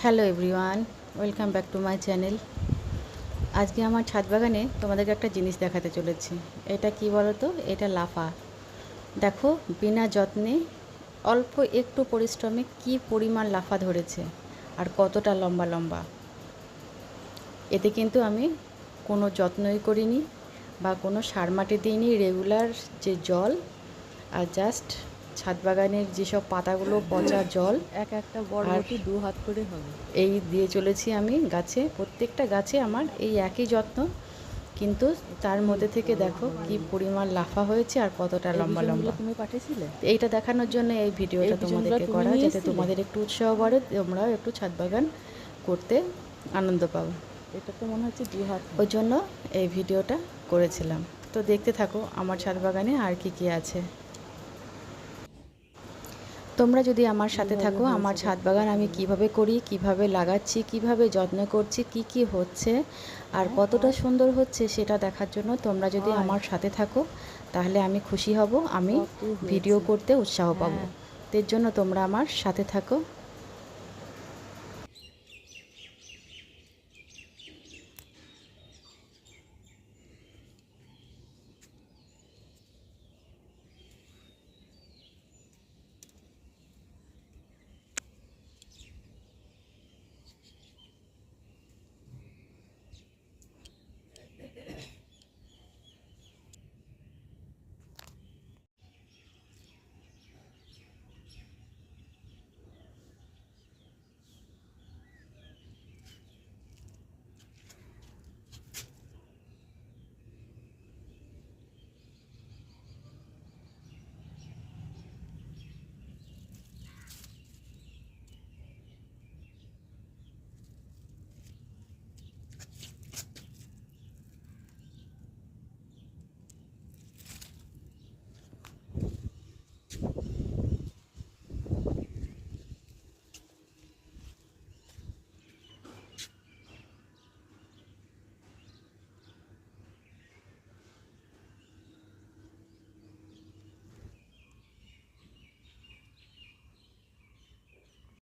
Hello everyone, welcome back to my channel. আজকে আমার ছাদ বাগানে তোমাদেরকে একটা জিনিস দেখাতে চলেছি। এটা কি বলো তো? এটা লাফা। দেখো, বিনা যত্নে অল্প একটু পরিশ্রমে কি পরিমাণ লাফা ধরেছে আর কতটা লম্বা লম্বা। এতে কিন্তু আমি কোনো যত্নই করিনি বা কোনো সার মাটি দিইনি। রেগুলার যে জল আর জাস্ট ছাদ বাগানের যেসব পাতাগুলো পচা জল এক একটা বরবটি 2 হাত করে হবে। এই দিয়ে চলেছি আমি গাছে। প্রত্যেকটা গাছে আমার এই একই যত্ন, কিন্তু তার মধ্যে থেকে দেখো কি পরিমাণ লাফা হয়েছে আর কতটা এই লম্বা বিচুনগুলো লম্বা। তুমি পাঠিয়েছিলে? এইটা দেখানোর জন্য এই ভিডিওটা বিচুনগুলো তোমাদেরকে তুমি করা, নিয়ে যাতে এসেছিলে? তোমাদের একটু উৎসাহ বাড়ে, তোমরাও একটু ছাদ বাগান করতে আনন্দ পাও। এটা তো মনে হচ্ছে 2 হাত ওই হবে। জন্য এই ভিডিওটা করেছিলাম। তো দেখতে থাকো আমার ছাদ বাগানে আর কি কি আছে। তোমরা যদি আমার সাথে কিভাবে থাকো, আমার হয়েছে ছাদ দেখো বাগান আমি কতগুলো। কিভাবে করি, কিভাবে লাগাচ্ছি, কিভাবে যত্ন করছি, কি কি হচ্ছে আর হ্যাঁ, কতটা হয়। সুন্দর হচ্ছে সেটা দেখার জন্য তোমরা যদি হয়। আমার সাথে থাকো, তাহলে আমি খুশি হব, আমি কত ভিডিও হয়েছে। করতে উৎসাহ পাবো। হ্যাঁ। এর জন্য তোমরা আমার সাথে থাকো।